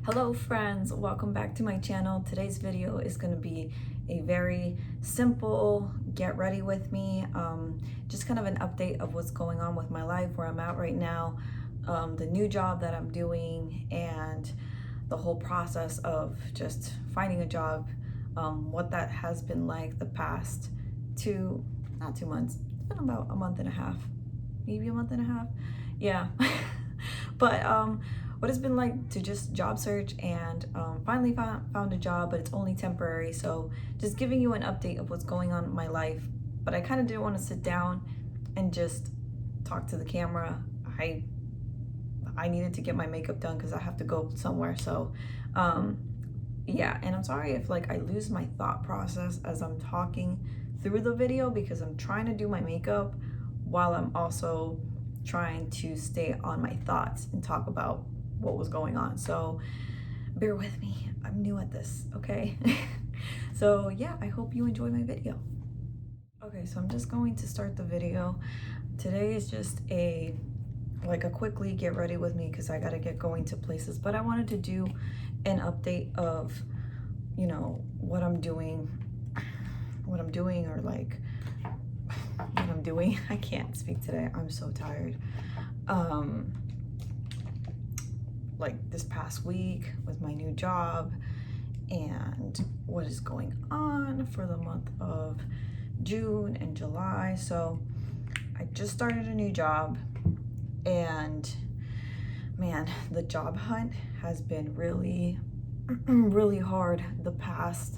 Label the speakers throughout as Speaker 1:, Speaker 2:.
Speaker 1: Hello friends, welcome back to my channel. Today's video is going to be a very simple get ready with me, just kind of an update of what's going on with my life, where I'm at right now, the new job that I'm doing, and the whole process of just finding a job, what that has been like the past not 2 months, it's been about a month and a half, maybe a month and a half, yeah. But what it's been like to just job search and finally found a job, but it's only temporary. So just giving you an update of what's going on in my life. But I kind of didn't want to sit down and just talk to the camera. I needed to get my makeup done because I have to go somewhere. So yeah, and I'm sorry if I lose my thought process as I'm talking through the video, because I'm trying to do my makeup while I'm also trying to stay on my thoughts and talk about what was going on. So bear with me, I'm new at this, okay? So yeah, I hope you enjoy my video. Okay, so I'm just going to start the video. Today is just a quickly get ready with me because I gotta get going to places, but I wanted to do an update of, what I'm doing, or what I'm doing. I can't speak today, I'm so tired. This past week with my new job and what is going on for the month of June and July. So I just started a new job, and man, the job hunt has been really really hard the past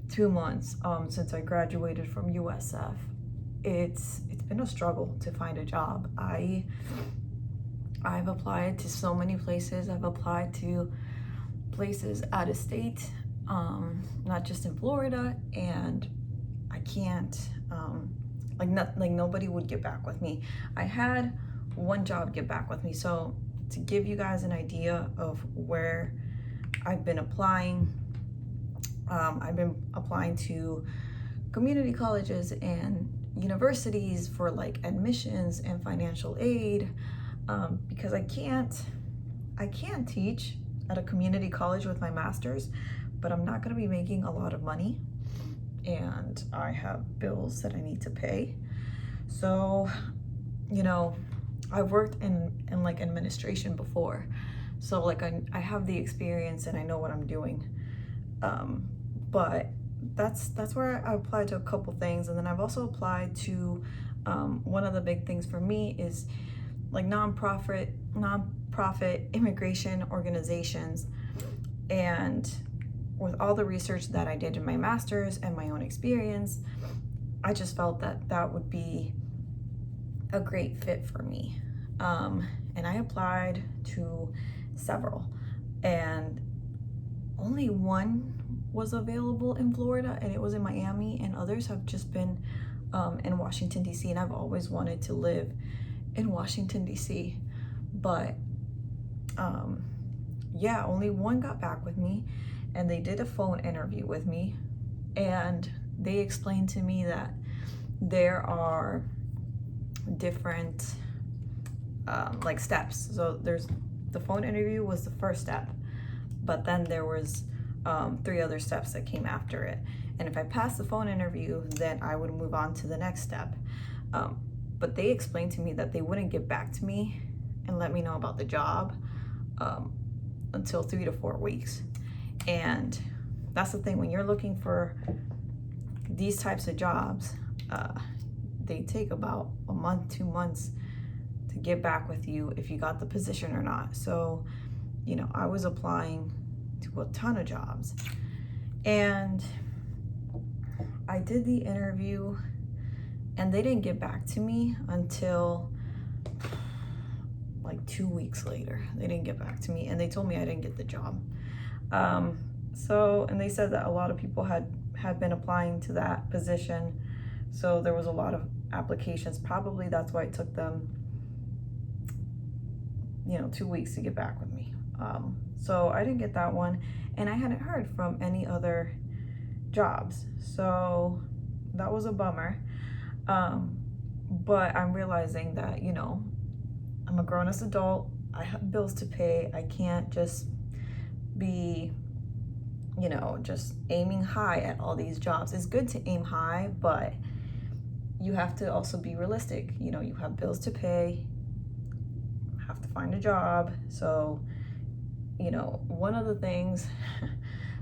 Speaker 1: 2 months since I graduated from USF. It's been a struggle to find a job. I've applied to so many places. I've applied to places out of state, not just in Florida, and I can't, nobody would get back with me. I had one job get back with me. So to give you guys an idea of where I've been applying to community colleges and universities for admissions and financial aid, because I can't teach at a community college with my master's, but I'm not going to be making a lot of money, and I have bills that I need to pay. So I've worked in administration before, so I have the experience and I know what I'm doing, but that's where I applied to a couple things. And then I've also applied to one of the big things for me is nonprofit immigration organizations. And with all the research that I did in my master's and my own experience, I just felt that would be a great fit for me. And I applied to several, and only one was available in Florida, and it was in Miami, and others have just been in Washington, D.C. And I've always wanted to live in Washington, D.C. But yeah, only one got back with me, and they did a phone interview with me, and they explained to me that there are different steps. So the phone interview was the first step, but then there was 3 other steps that came after it. And if I passed the phone interview, then I would move on to the next step. But they explained to me that they wouldn't get back to me and let me know about the job until 3 to 4 weeks. And that's the thing, when you're looking for these types of jobs, they take about a month, 2 months to get back with you if you got the position or not. So I was applying to a ton of jobs, and I did the interview, and they didn't get back to me until 2 weeks later. They didn't get back to me, and they told me I didn't get the job. And they said that a lot of people had been applying to that position, so there was a lot of applications. Probably that's why it took them 2 weeks to get back with me. So I didn't get that one, and I hadn't heard from any other jobs, so that was a bummer. But I'm realizing that I'm a grown-ass adult. I have bills to pay. I can't just be, just aiming high at all these jobs. It's good to aim high, but you have to also be realistic. You have bills to pay, have to find a job. So, one of the things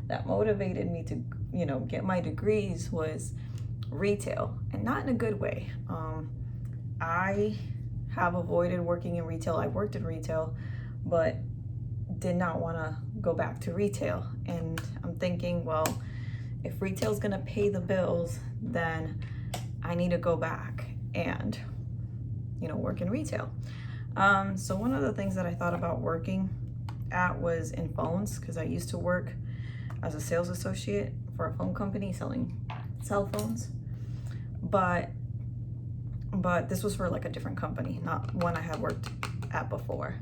Speaker 1: that motivated me to, get my degrees was retail, and not in a good way. I have avoided working in retail. I worked in retail, but did not want to go back to retail. And I'm thinking, well, if retail's gonna pay the bills, then I need to go back and, work in retail. So one of the things that I thought about working at was in phones, because I used to work as a sales associate for a phone company selling cell phones. But this was for like a different company, not one I had worked at before.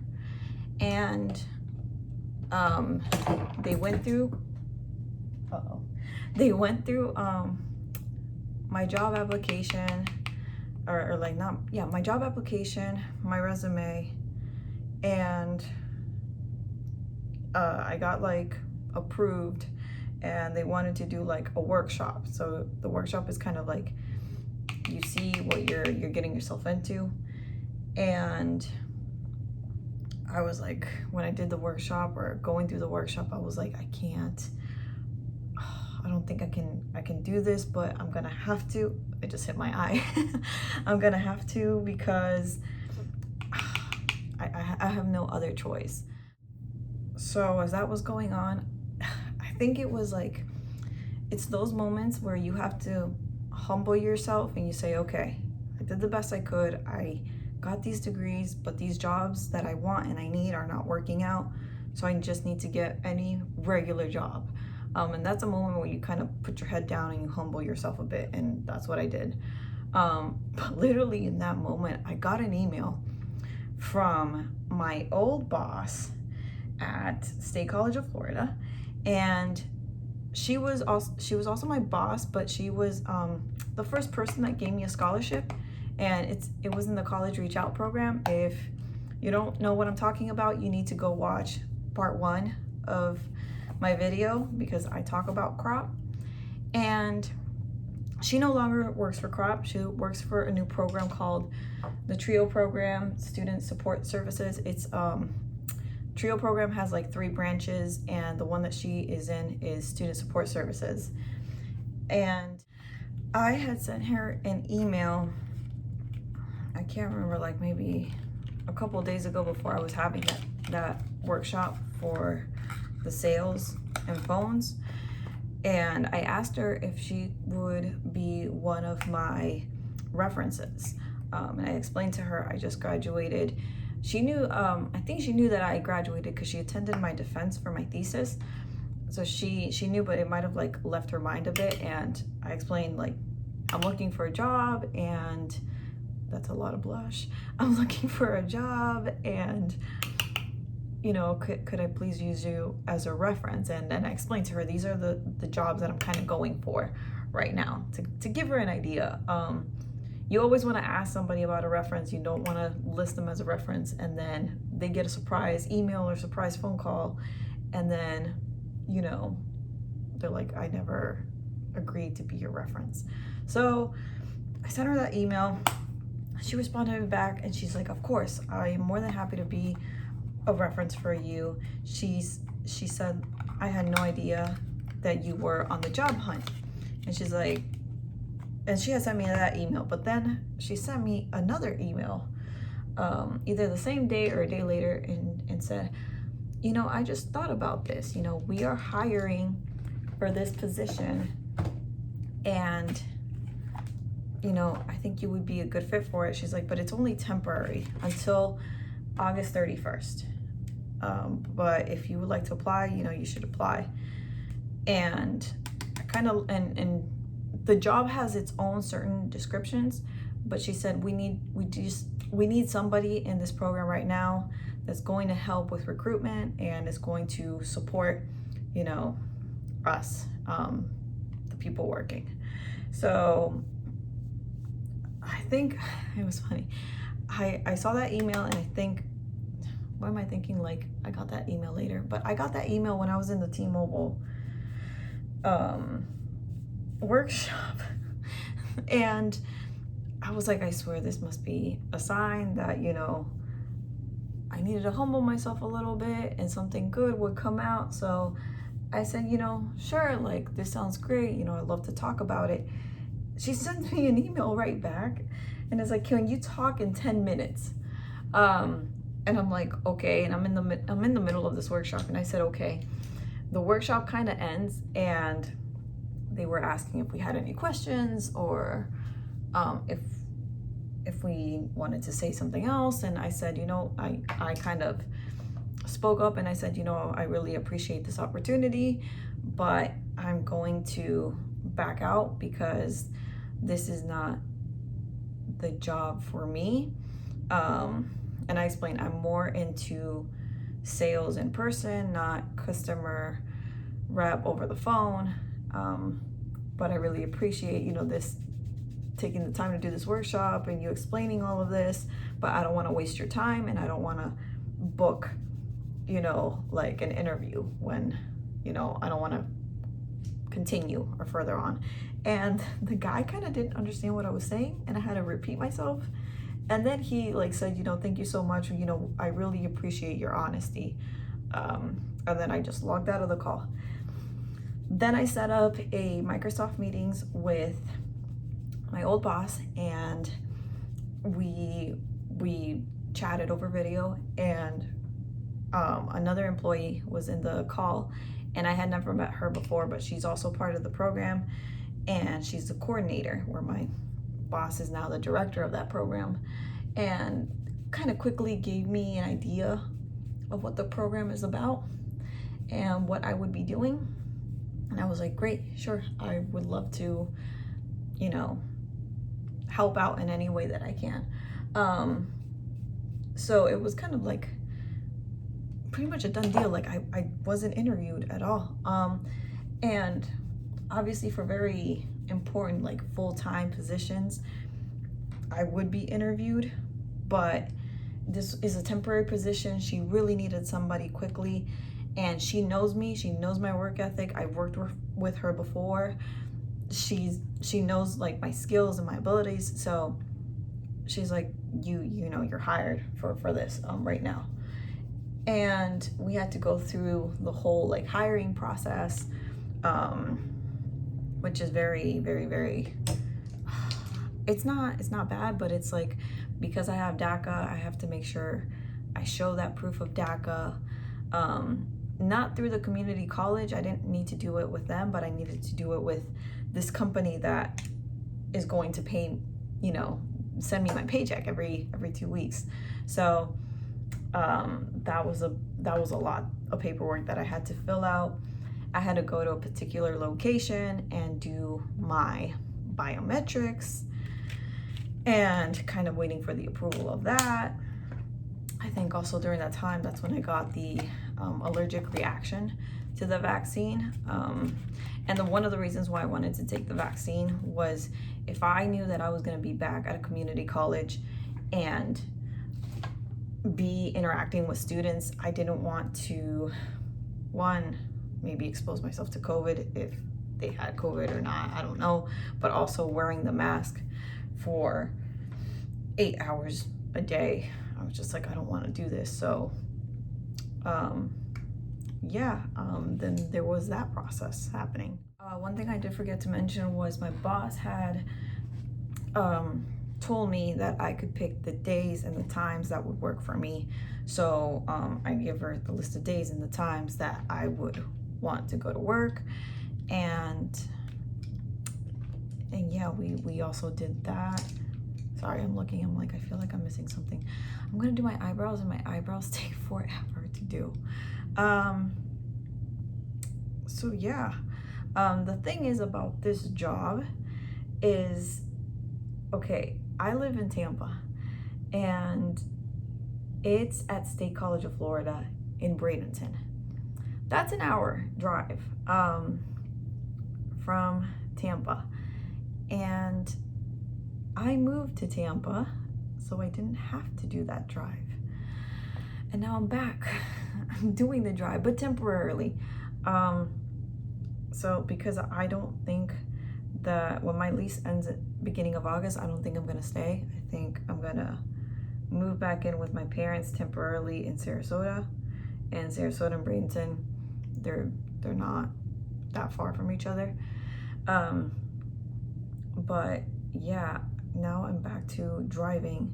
Speaker 1: And they went through my job application, my job application, my resume, and I got like approved, and they wanted to do like a workshop. So the workshop is kind of like, you see what you're getting yourself into. And I was like, when I did the workshop, or going through the workshop, I was like, I don't think I can do this, but I'm gonna have to. I just hit my eye. I'm gonna have to, because I have no other choice. So as that was going on, I think it was like, it's those moments where you have to humble yourself and you say, okay, I did the best I could. I got these degrees, but these jobs that I want and I need are not working out. So I just need to get any regular job. And that's a moment where you kind of put your head down and you humble yourself a bit. And that's what I did. But literally in that moment, I got an email from my old boss at State College of Florida. And she was also my boss, but she was the first person that gave me a scholarship. And it was in the College Reach Out program. If you don't know what I'm talking about, you need to go watch part 1 of my video, because I talk about CROP. And she no longer works for CROP. She works for a new program called the TRIO program, Student Support Services. It's TRIO program has like 3 branches, and the one that she is in is Student Support Services. And I had sent her an email, I can't remember, like maybe a couple of days ago, before I was having that workshop for the sales and phones. And I asked her if she would be one of my references. And I explained to her I just graduated. She knew, I think she knew that I graduated because she attended my defense for my thesis. So she knew, but it might have like left her mind a bit. And I explained, like, I'm looking for a job, and that's a lot of blush. I'm looking for a job, and could I please use you as a reference? And then I explained to her, these are the jobs that I'm kind of going for right now, to give her an idea. You always want to ask somebody about a reference. You don't want to list them as a reference, and then they get a surprise email or surprise phone call, and then, they're like, I never agreed to be your reference. So I sent her that email. She responded back, and she's like, of course, I am more than happy to be a reference for you. She said, I had no idea that you were on the job hunt. And she's like, and she had sent me that email, but then she sent me another email, either the same day or a day later, and said, I just thought about this. We are hiring for this position, and I think you would be a good fit for it. She's like, but it's only temporary until August 31st. But if you would like to apply, you should apply. And and the job has its own certain descriptions, but she said, we need somebody in this program right now that's going to help with recruitment and is going to support, us, the people working. So I think it was funny. I saw that email, and I think why am I thinking like I got that email later? But I got that email when I was in the T-Mobile workshop. And I was like, I swear this must be a sign that, you know, I needed to humble myself a little bit and something good would come out. So I said, you know, sure, like this sounds great. You know, I'd love to talk about it. She sends me an email right back and it's like, can you talk in 10 minutes? And I'm like, okay. And I'm in the middle of this workshop and I said, okay. The workshop kind of ends and they were asking if we had any questions or if we wanted to say something else. And I said, you know, I kind of spoke up and I said, you know, I really appreciate this opportunity, but I'm going to back out because this is not the job for me. And I explained I'm more into sales in person, not customer rep over the phone. But I really appreciate, you know, this taking the time to do this workshop and you explaining all of this, but I don't want to waste your time and I don't want to book, you know, like an interview when, you know, I don't want to continue or further on. And the guy kind of didn't understand what I was saying and I had to repeat myself. And then he like said, you know, thank you so much. You know, I really appreciate your honesty. And then I just logged out of the call. Then I set up a Microsoft meetings with my old boss and we chatted over video, and another employee was in the call and I had never met her before, but she's also part of the program and she's the coordinator where my boss is now the director of that program, and kind of quickly gave me an idea of what the program is about and what I would be doing. And I was like, great, sure, I would love to, you know, help out in any way that I can. So it was kind of like pretty much a done deal. Like I wasn't interviewed at all. And obviously for very important, like full-time positions, I would be interviewed, but this is a temporary position. She really needed somebody quickly. And she knows me, she knows my work ethic. I've worked with her before. She knows like my skills and my abilities. So she's like, you know, you're hired for this right now. And we had to go through the whole like hiring process, which is very, very, very, it's not bad, but it's like, because I have DACA, I have to make sure I show that proof of DACA. Not through the community college. I didn't need to do it with them, but I needed to do it with this company that is going to pay, you know, send me my paycheck every 2 weeks. So that was a lot of paperwork that I had to fill out. I had to go to a particular location and do my biometrics and kind of waiting for the approval of that. I think also during that time, that's when I got the allergic reaction to the vaccine. And one of the reasons why I wanted to take the vaccine was if I knew that I was going to be back at a community college and be interacting with students, I didn't want to, one, maybe expose myself to COVID if they had COVID or not, I don't know, but also wearing the mask for 8 hours a day. I was just like, I don't want to do this. So then there was that process happening. One thing I did forget to mention was my boss had told me that I could pick the days and the times that would work for me. So I gave her the list of days and the times that I would want to go to work. And yeah, we also did that. Sorry, I'm looking, I'm like, I feel like I'm missing something. I'm gonna do my eyebrows and my eyebrows take forever to do. So yeah, the thing is about this job is, okay, I live in Tampa and it's at State College of Florida in Bradenton. That's an hour drive from Tampa. And I moved to Tampa, so I didn't have to do that drive. And now I'm back. I'm doing the drive, but temporarily. So because I don't think that when my lease ends at beginning of August, I don't think I'm gonna stay. I think I'm gonna move back in with my parents temporarily in Sarasota. And Sarasota and Bradenton, they're not that far from each other. But yeah, now I'm back to driving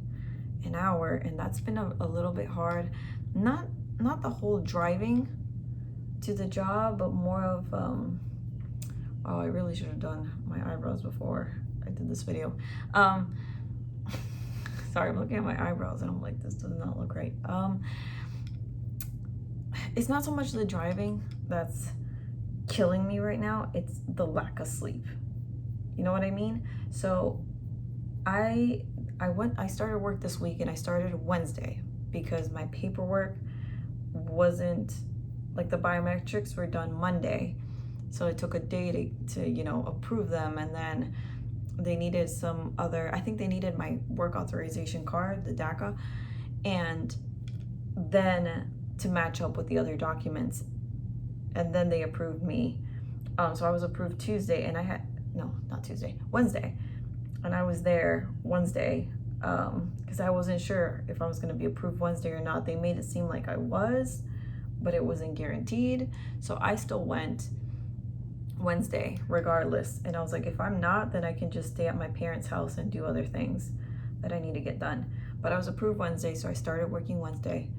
Speaker 1: an hour, and that's been a little bit hard. Not the whole driving to the job, but more of oh, I really should have done my eyebrows before I did this video. Sorry, I'm looking at my eyebrows and I'm like, this does not look right. It's not so much the driving that's killing me right now, it's the lack of sleep. You know what I mean? So I started work this week, and I started Wednesday because my paperwork wasn't, like, the biometrics were done Monday. So it took a day to you know, approve them, and then they needed some other, I think they needed my work authorization card, the DACA, and then to match up with the other documents, and then they approved me. So I was approved Tuesday, and I had, no, not Tuesday, Wednesday, and I was there Wednesday because I wasn't sure if I was going to be approved Wednesday or not. They made it seem like I was, but it wasn't guaranteed, so I still went Wednesday regardless. And I was like, if I'm not, then I can just stay at my parents' house and do other things that I need to get done. But I was approved Wednesday, so I started working Wednesday.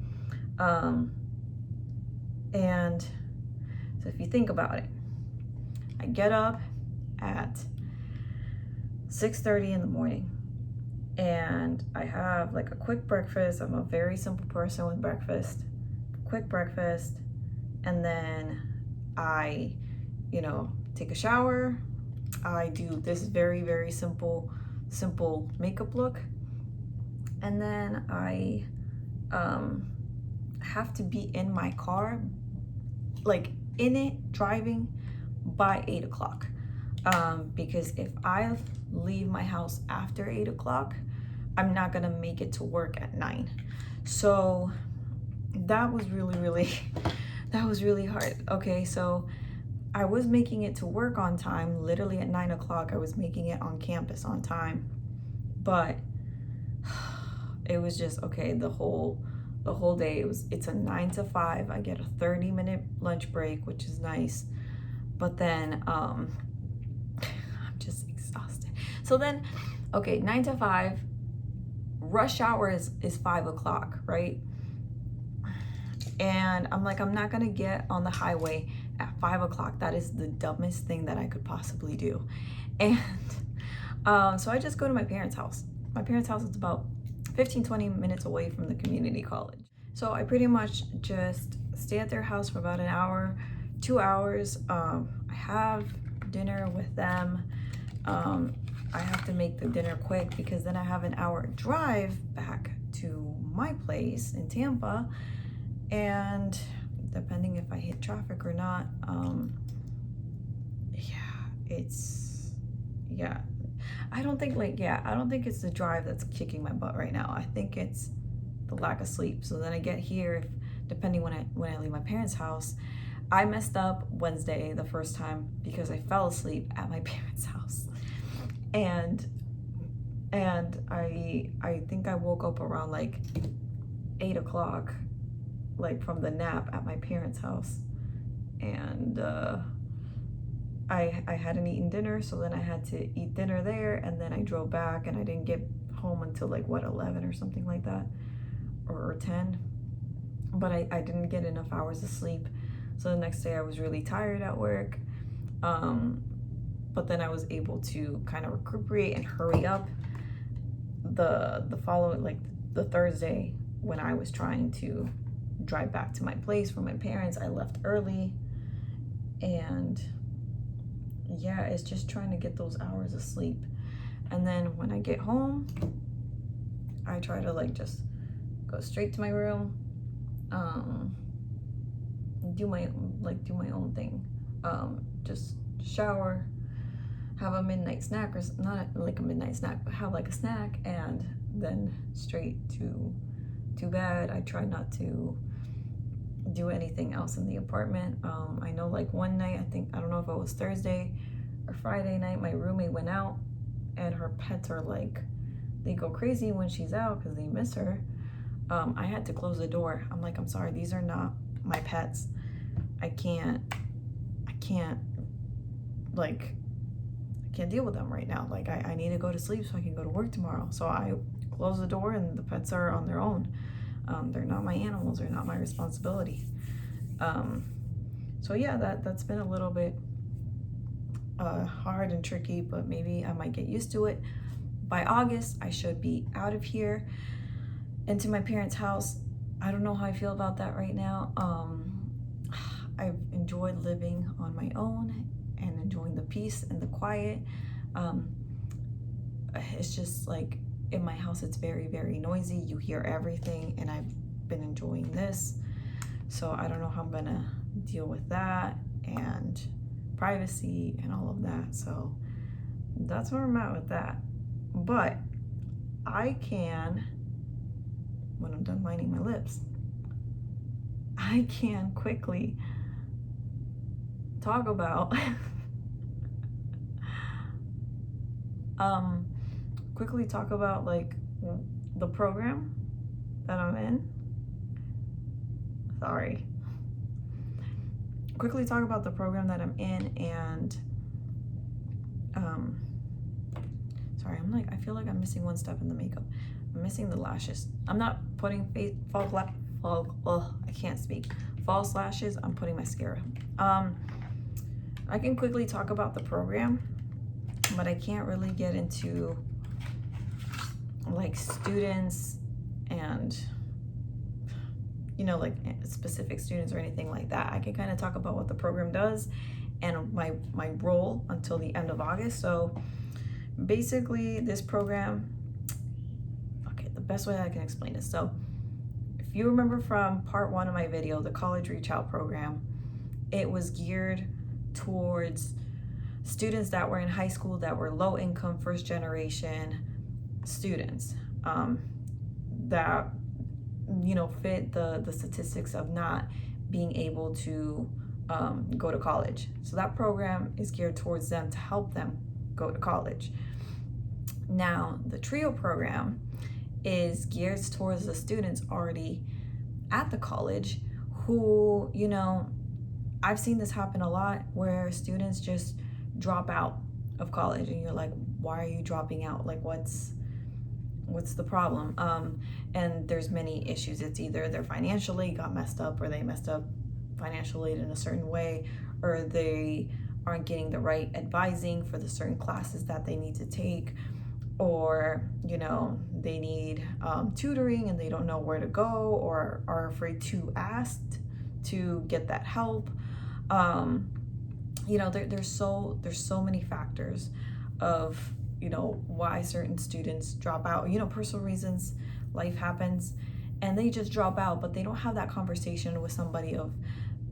Speaker 1: And so if you think about it, I get up at 6:30 in the morning, and I have like a quick breakfast. I'm a very simple person with breakfast. Quick breakfast, and then I, you know, take a shower. I do this very, very simple makeup look, and then I have to be in my car, like in it, driving by 8 o'clock. Because if I leave my house after 8 o'clock, I'm not gonna make it to work at 9. So that was really that was really hard. Okay, so I was making it to work on time. Literally at 9 o'clock, I was making it on campus on time. But it was just, okay, the whole day, it's a 9 to 5. I get a 30-minute lunch break, which is nice. But then I'm just exhausted. So then, okay, 9 to 5, rush hour is 5 o'clock, right? And I'm like, I'm not gonna get on the highway at 5 o'clock. That is the dumbest thing that I could possibly do. And so I just go to my parents' house. My parents' house is about 15-20 minutes away from the community college. So I pretty much just stay at their house for about an hour, 2 hours. I have dinner with them. I have to make the dinner quick because then I have an hour drive back to my place in Tampa. And depending if I hit traffic or not, I don't think it's the drive that's kicking my butt right now. I think it's the lack of sleep. So then I get here, depending when I leave my parents' house. I messed up Wednesday the first time because I fell asleep at my parents' house. And I think I woke up around like 8 o'clock, like from the nap at my parents' house. And I hadn't eaten dinner, so then I had to eat dinner there, and then I drove back, and I didn't get home until like 11 or something like that, or 10. But I didn't get enough hours of sleep. So the next day I was really tired at work. But then I was able to kind of recuperate and hurry up. The following, like the Thursday, when I was trying to drive back to my place from my parents, I left early. And yeah, it's just trying to get those hours of sleep. And then when I get home, I try to like just go straight to my room, do my own thing, just shower, have a midnight snack, or not like a midnight snack, but have like a snack, and then straight to too bad. I try not to do anything else in the apartment. I know like one night, I don't know if it was Thursday or Friday night, my roommate went out and her pets are like, they go crazy when she's out because they miss her. I had to close the door. I'm like, I'm sorry, these are not my pets. I can't deal with them right now. Like I need to go to sleep so I can go to work tomorrow. So I close the door and the pets are on their own. They're not my animals, they're not my responsibility. So yeah, that's been a little bit hard and tricky, but maybe I might get used to it. By August, I should be out of here into my parents' house. I don't know how I feel about that right now. I've enjoyed living on my own and enjoying the peace and the quiet. It's just like in my house, it's very, very noisy. You hear everything, and I've been enjoying this. So I don't know how I'm gonna deal with that and privacy and all of that. So that's where I'm at with that. But I can, when I'm done lining my lips, I can quickly talk about like the program that I'm in. Quickly talk about the program that I'm in, and I feel like I'm missing one step in the makeup. I'm missing the lashes. I'm not putting false lashes. I'm putting mascara. I can quickly talk about the program, but I can't really get into like students and like specific students or anything like that. I can kind of talk about what the program does and my role until the end of August. So basically this program, okay, the best way I can explain this. So if you remember from part 1 of my video, the college reach out program, it was geared towards students that were in high school that were low income, first generation students that fit the statistics of not being able to go to college. So that program is geared towards them to help them go to college. Now the TRIO program is geared towards the students already at the college who, I've seen this happen a lot where students just drop out of college and you're like, why are you dropping out? Like what's the problem? And there's many issues. It's either they're financially got messed up, or they messed up financially in a certain way, or they aren't getting the right advising for the certain classes that they need to take, or they need tutoring and they don't know where to go, or are afraid to ask to get that help. There's so many factors of why certain students drop out. Personal reasons, life happens, and they just drop out, but they don't have that conversation with somebody of,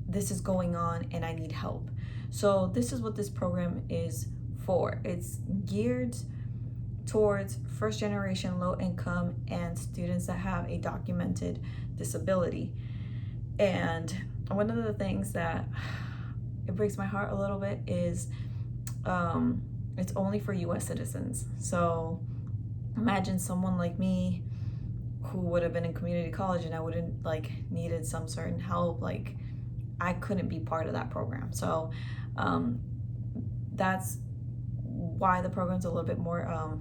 Speaker 1: this is going on and I need help. So this is what this program is for. It's geared towards first generation, low income, and students that have a documented disability. And one of the things that it breaks my heart a little bit is it's only for US citizens. So imagine someone like me who would have been in community college and I wouldn't needed some certain help, I couldn't be part of that program. So that's why the program's a little bit more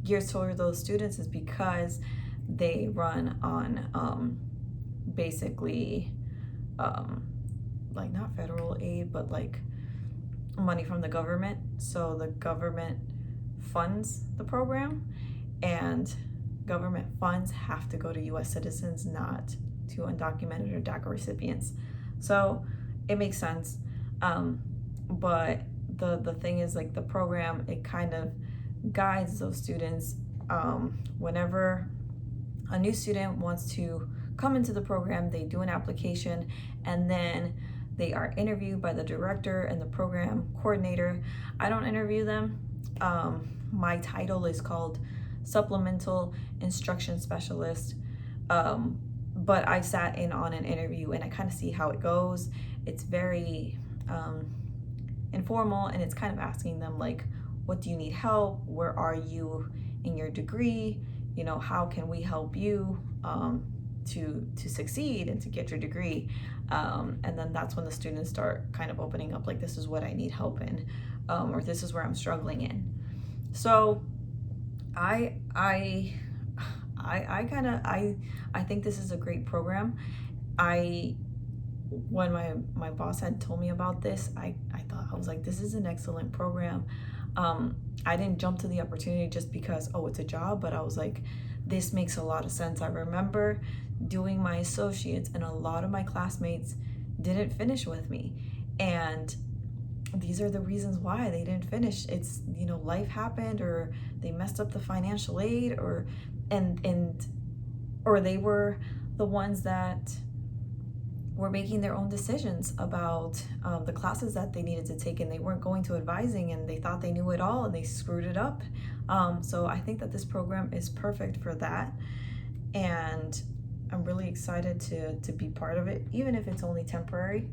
Speaker 1: geared toward those students, is because they run on basically not federal aid, but money from the government. So the government funds the program, and government funds have to go to US citizens, not to undocumented or DACA recipients. So it makes sense. But the thing is, the program, it kind of guides those students whenever a new student wants to come into the program. They do an application, and then they are interviewed by the director and the program coordinator. I don't interview them. My title is called Supplemental Instruction Specialist. But I sat in on an interview and I kind of see how it goes. It's very informal, and it's kind of asking them like, what do you need help? Where are you in your degree? You know, how can we help you to succeed and to get your degree? And then that's when the students start kind of opening up, like, this is what I need help in, or this is where I'm struggling in. So I think this is a great program. When my boss had told me about this, I was like, this is an excellent program. I didn't jump to the opportunity just because, oh, it's a job, but I was like, this makes a lot of sense. I remember doing my associates, and a lot of my classmates didn't finish with me, and these are the reasons why they didn't finish. It's, you know, life happened, or they messed up the financial aid, or they were the ones that were making their own decisions about the classes that they needed to take, and they weren't going to advising, and they thought they knew it all and they screwed it up. So I think that this program is perfect for that, and I'm really excited to be part of it, even if it's only temporary.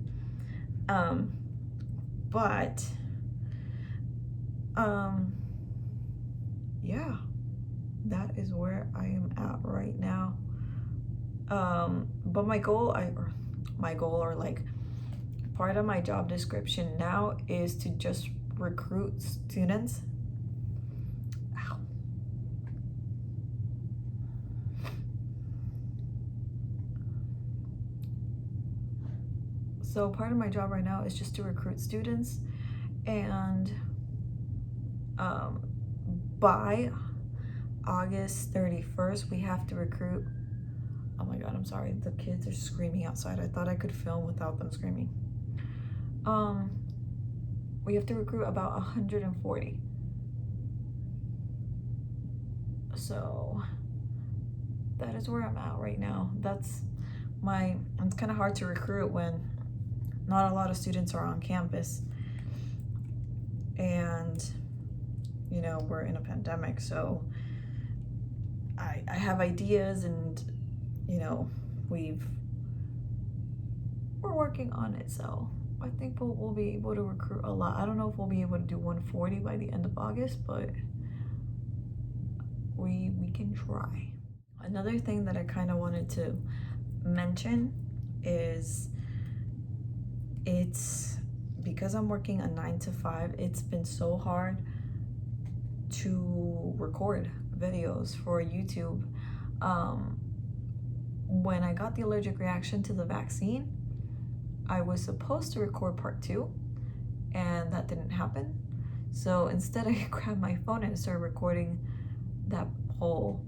Speaker 1: Yeah, that is where I am at right now. But my goal, or like part of my job description now, is to just recruit students. Ow. So part of my job right now is just to recruit students, and by August 31st, we have to recruit. Oh my God, I'm sorry. The kids are screaming outside. I thought I could film without them screaming. We have to recruit about 140. So that is where I'm at right now. It's kind of hard to recruit when not a lot of students are on campus. And, you know, we're in a pandemic, so I have ideas, and, you know, we're working on it, so I think we'll be able to recruit a lot. I don't know if we'll be able to do 140 by the end of August, but we can try. Another thing that I kind of wanted to mention is, it's because I'm working a 9 to 5, it's been so hard to record videos for YouTube. When I got the allergic reaction to the vaccine, I was supposed to record part 2, and that didn't happen. So instead, I grabbed my phone and started recording that whole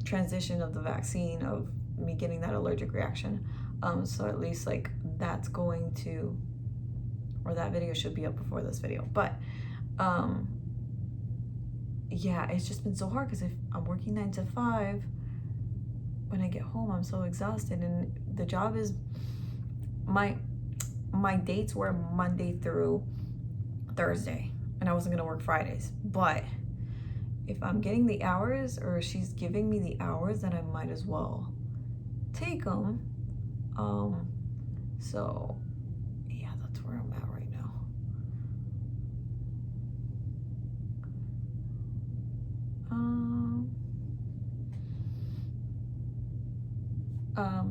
Speaker 1: transition of the vaccine, of me getting that allergic reaction. So at least, like, that's going to, or that video should be up before this video. But yeah, it's just been so hard, because if I'm working 9 to 5, when I get home, I'm so exhausted, and the job is, my dates were Monday through Thursday, and I wasn't gonna work Fridays. But if I'm getting the hours, or she's giving me the hours, then I might as well take them. So yeah, that's where I'm at right now.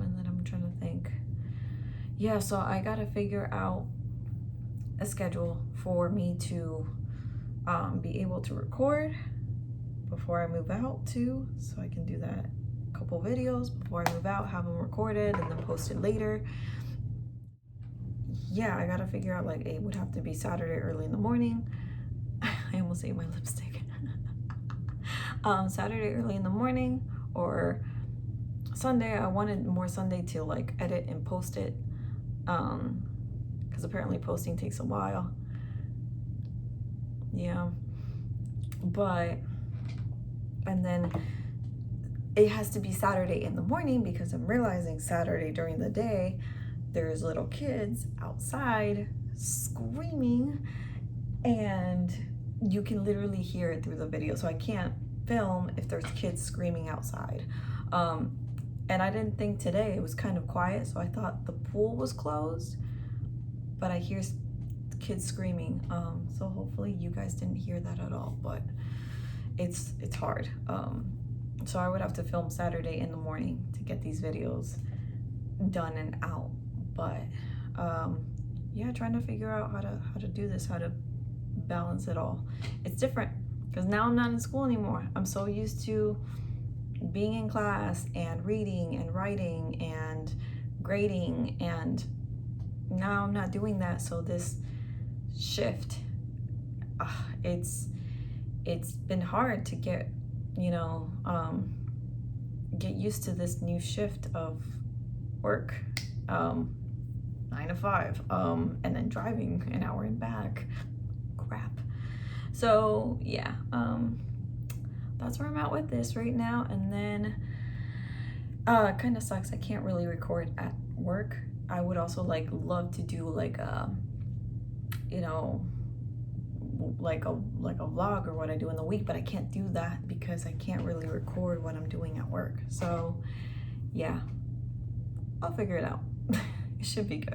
Speaker 1: And then I'm trying to think. Yeah, so I gotta figure out a schedule for me to be able to record before I move out too, so I can do that couple videos before I move out, have them recorded, and then post it later. Yeah, I gotta figure out, like, it would have to be Saturday early in the morning. I almost ate my lipstick. Saturday early in the morning, or Sunday. I wanted more Sunday to, like, edit and post it, because apparently posting takes a while. Yeah, but, and then it has to be Saturday in the morning, because I'm realizing Saturday during the day, there's little kids outside screaming, and you can literally hear it through the video. So I can't film if there's kids screaming outside. And I didn't think today, it was kind of quiet, so I thought the pool was closed, but I hear kids screaming. So hopefully you guys didn't hear that at all, but it's hard. So I would have to film Saturday in the morning to get these videos done and out. But yeah, trying to figure out how to do this, how to balance it all. It's different because now I'm not in school anymore. I'm so used to being in class and reading and writing and grading, and now I'm not doing that. So this shift, it's been hard to get, you know, get used to this new shift of work, 9 to 5, and then driving an hour and back. Crap. So yeah, that's where I'm at with this right now. And then it kind of sucks, I can't really record at work. I would also love to do you know, like a vlog or what I do in the week, but I can't do that because I can't really record what I'm doing at work. So yeah, I'll figure it out. It should be good.